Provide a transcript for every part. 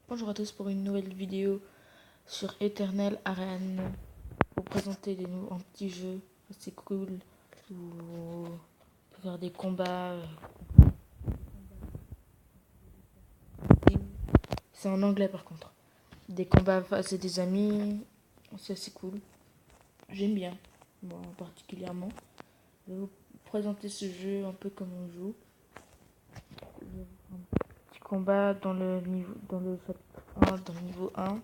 Bonjour à tous pour une nouvelle vidéo sur Eternal Arena. Pour présenter un petit jeu assez cool où on peut faire des combats. C'est en anglais par contre. Des combats face à des amis. C'est assez cool. J'aime bien, moi particulièrement. Je vais vous présenter ce jeu un peu comme on joue. Un petit combat dans le chapitre 1, dans le niveau 1.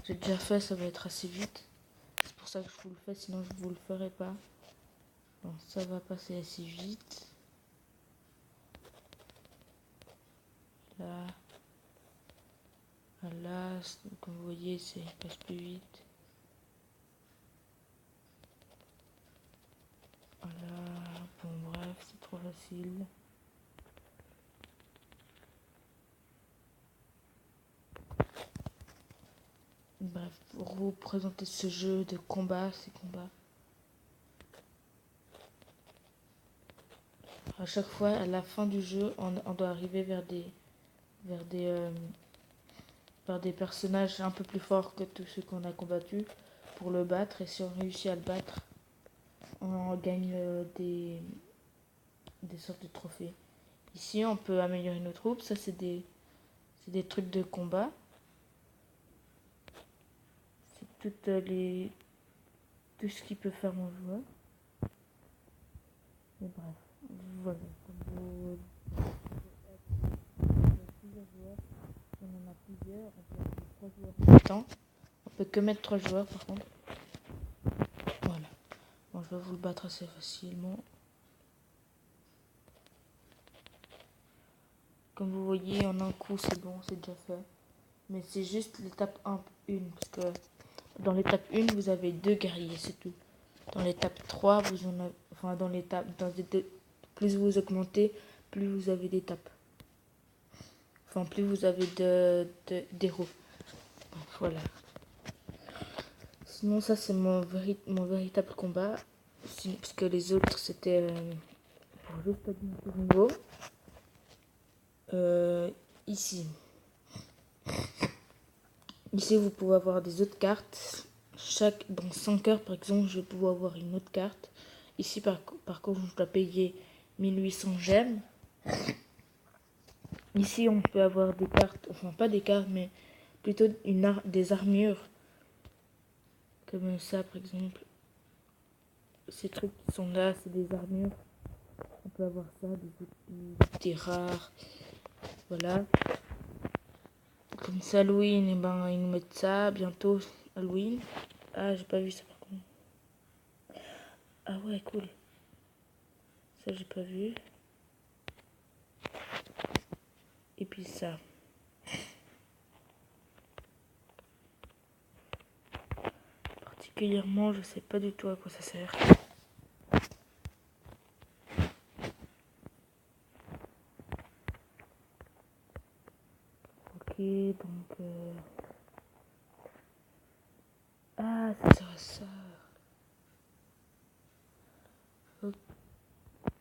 J'ai déjà fait, ça va être assez vite. C'est pour ça que je vous le fais, sinon je vous le ferai pas. Bon, ça va passer assez vite. Là, là, comme vous voyez, ça passe plus vite. Voilà, bon bref, c'est trop facile. Bref, pour vous présenter ce jeu de combat, ces combats. À chaque fois, à la fin du jeu, on doit arriver vers des personnages un peu plus forts que tous ceux qu'on a combattus pour le battre. Et si on réussit à le battre, on gagne des sortes de trophées. Ici, on peut améliorer nos troupes. Ça, c'est des trucs de combat. C'est tout ce qu'il peut faire mon joueur. Et bref, voilà. Plusieurs joueurs. On en a plusieurs. On peut mettre 3 joueurs en même temps. On peut que mettre 3 joueurs par contre. Voilà. Bon, je vais vous le battre assez facilement. Comme vous voyez, en un coup, c'est bon, c'est déjà fait. Mais c'est juste l'étape 1, parce que dans l'étape 1, vous avez 2 guerriers, c'est tout. Dans l'étape 3, vous en avez, enfin plus vous augmentez, plus vous avez d'étapes. Enfin, plus vous avez d'héros. Voilà. Sinon, ça c'est mon véritable combat. Parce que les autres, c'était pour juste augmenter le niveau. Ici. Ici, vous pouvez avoir des autres cartes. Dans 5 heures, par exemple, je vais pouvoir avoir une autre carte. Ici, par contre, je dois payer 1800 gemmes. Ici, on peut avoir des cartes, enfin pas des cartes, mais plutôt des armures. Comme ça, par exemple. Ces trucs qui sont là, c'est des armures. On peut avoir ça, des rares. Voilà. Comme ça, Halloween, et ben, ils nous mettent ça bientôt. Halloween. Ah, j'ai pas vu ça par contre. Ah ouais, cool. Ça, j'ai pas vu. Et puis ça. Particulièrement, je sais pas du tout à quoi ça sert. Ok, donc... Ah, ça sert à ça.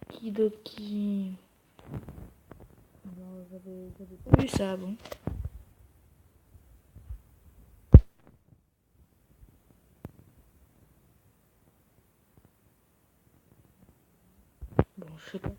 Okidoki. Non, j'avais pas vu ça avant. Bon, je sais pas.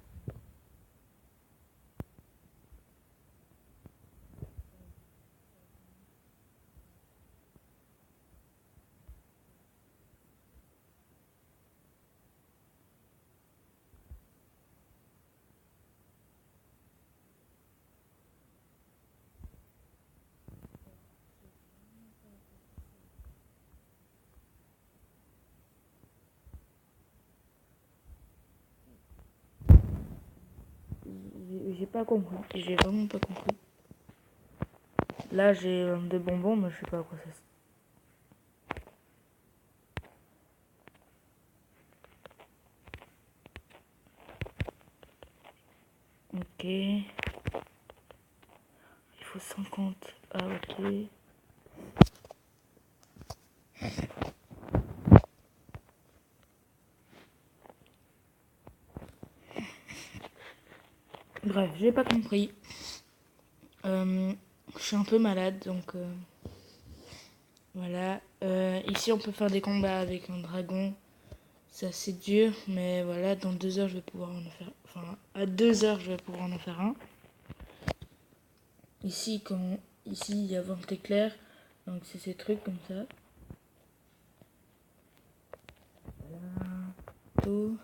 J'ai pas compris. J'ai vraiment pas compris. Là, j'ai des bonbons, mais je sais pas à quoi ça sert. Ok. Il faut 50. Ah, ok. Bref, j'ai pas compris. je suis un peu malade, donc voilà. Ici, on peut faire des combats avec un dragon. C'est assez dur, mais voilà, dans 2 heures, je vais pouvoir en faire... Enfin, à 2 heures, je vais pouvoir en faire un. Ici, ici, il y a vent éclair, donc c'est ces trucs comme ça. Voilà, tout.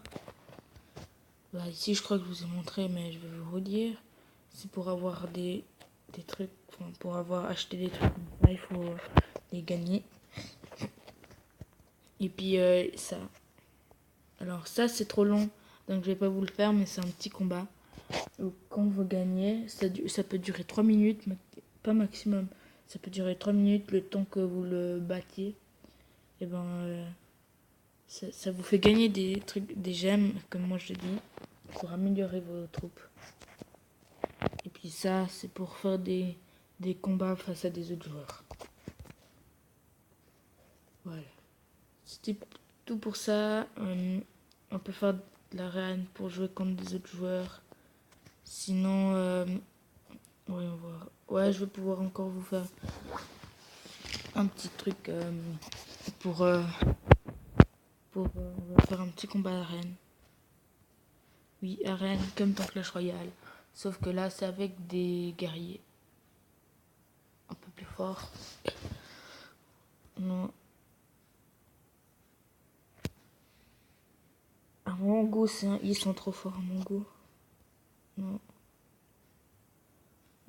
Bah, ici, je crois que je vous ai montré, mais je vais vous redire. C'est pour avoir des trucs, enfin, pour avoir acheté des trucs comme ça, il faut les gagner. Et puis ça. Alors ça, c'est trop long, donc je vais pas vous le faire, mais c'est un petit combat. Donc, quand vous gagnez, ça peut durer 3 minutes, pas maximum. Ça peut durer 3 minutes, le temps que vous le battiez. Et ben, ça vous fait gagner des trucs, des gemmes, comme moi je dis, pour améliorer vos troupes. Et puis ça, c'est pour faire des combats face à des autres joueurs. Voilà. C'était tout pour ça. On peut faire de l'arène pour jouer contre des autres joueurs. Sinon, ouais, on va... ouais, je vais pouvoir encore vous faire un petit truc pour... on va faire un petit combat arène. Oui, arène, comme dans Clash Royale. Sauf que là, c'est avec des guerriers. Un peu plus forts. Non. À mon goût, ils sont trop forts à mon goût. Non.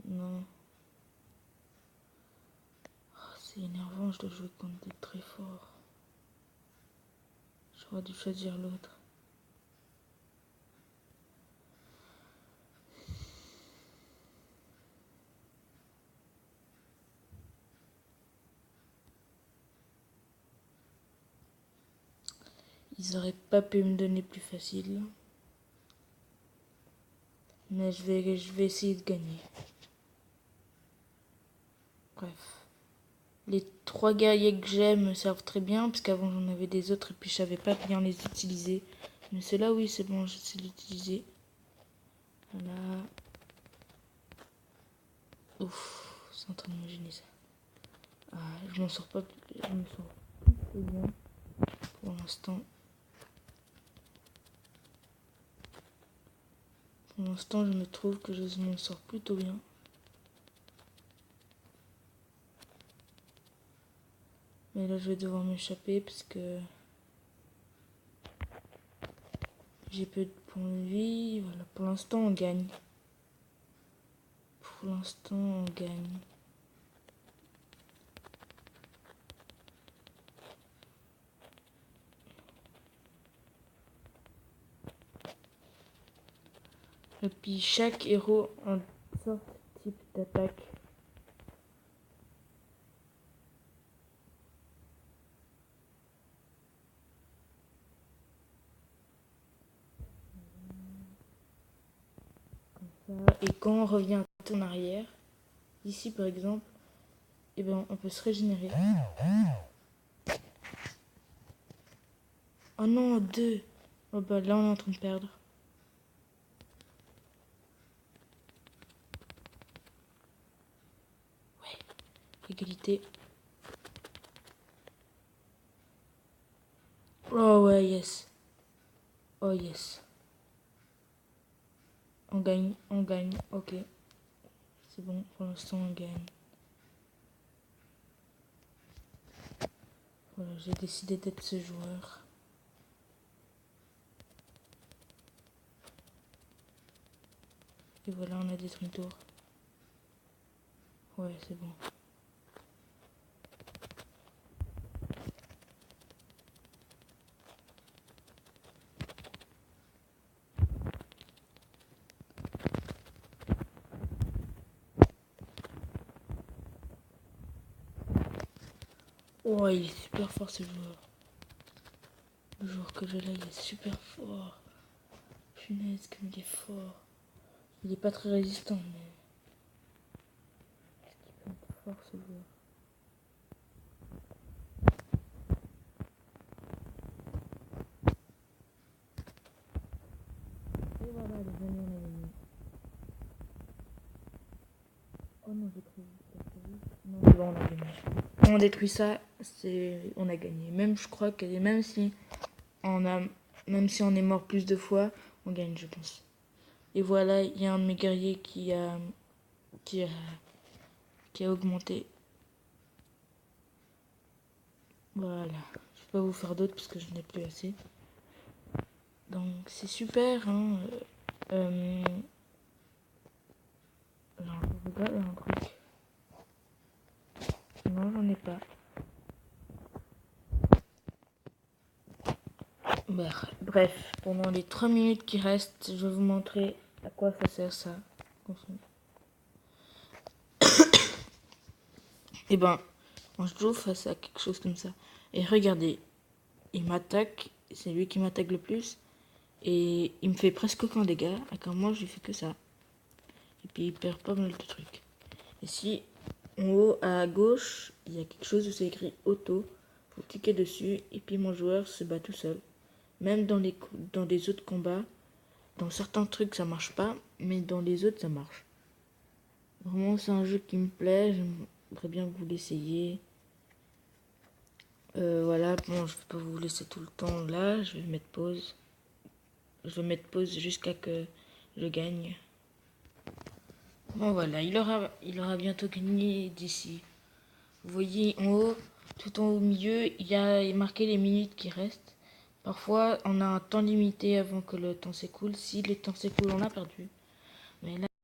Non. Oh, c'est énervant, je dois jouer contre des très forts. J'aurais dû choisir l'autre. Ils auraient pas pu me donner plus facile. Mais je vais essayer de gagner. Bref. Les 3 guerriers que j'aime me servent très bien, parce qu'avant j'en avais des autres et puis je savais pas bien les utiliser. Mais ceux-là, oui, c'est bon, je sais l'utiliser. Voilà. Ouf, c'est en train de me gêner ça. Ah, je m'en sors pas, je me sors plutôt bien pour l'instant. Pour l'instant, je me trouve que je m'en sors plutôt bien. Mais là, je vais devoir m'échapper parce que j'ai peu de points de vie. Voilà, pour l'instant, on gagne. Pour l'instant, on gagne. Et puis, chaque héros a un certain type d'attaque. Et quand on revient en arrière, ici par exemple, et ben on peut se régénérer. Oh non, 2. Oh bah là on est en train de perdre. Ouais, égalité. Oh ouais, yes. Oh yes. On gagne, ok. C'est bon, pour l'instant on gagne. Voilà, j'ai décidé d'être ce joueur. Et voilà, on a détruit une tour. Ouais, c'est bon. Oh, il est super fort ce joueur. Le joueur que j'ai là, il est super fort. Punaise, comme il est fort. Il est pas très résistant, mais... il est fort ce joueur. Et voilà, les amis, on a gagné. Oh non, j'ai trop vite. bon, on a gagné. On détruit ça, on a gagné. Même, je crois que même si on est mort plus de fois, on gagne, je pense. Et voilà, il y a un de mes guerriers qui a augmenté. Voilà. Je vais pas vous faire d'autres parce que je n'ai plus assez. Donc c'est super, hein. Alors, je regarde un truc. Non, j'en ai pas. Bref, pendant les 3 minutes qui restent, je vais vous montrer à quoi ça sert ça. Et ben, on se joue face à quelque chose comme ça. Et regardez, il m'attaque, c'est lui qui m'attaque le plus. Et il me fait presque aucun dégât, alors que moi je lui fais que ça. Et puis il perd pas mal de trucs. Ici, en haut à gauche, il y a quelque chose où c'est écrit auto. Faut cliquer dessus et puis mon joueur se bat tout seul. Même dans les autres combats, dans certains trucs ça marche pas, mais dans les autres ça marche. Vraiment c'est un jeu qui me plaît, j'aimerais bien que vous l'essayiez. Voilà, bon je vais pas vous laisser tout le temps là, je vais mettre pause. Je vais mettre pause jusqu'à que je gagne. Bon voilà, il aura bientôt gagné d'ici. Vous voyez en haut, tout en haut au milieu, il y a marqué les minutes qui restent. Parfois, on a un temps limité avant que le temps s'écoule. Si le temps s'écoule, on a perdu. Mais là,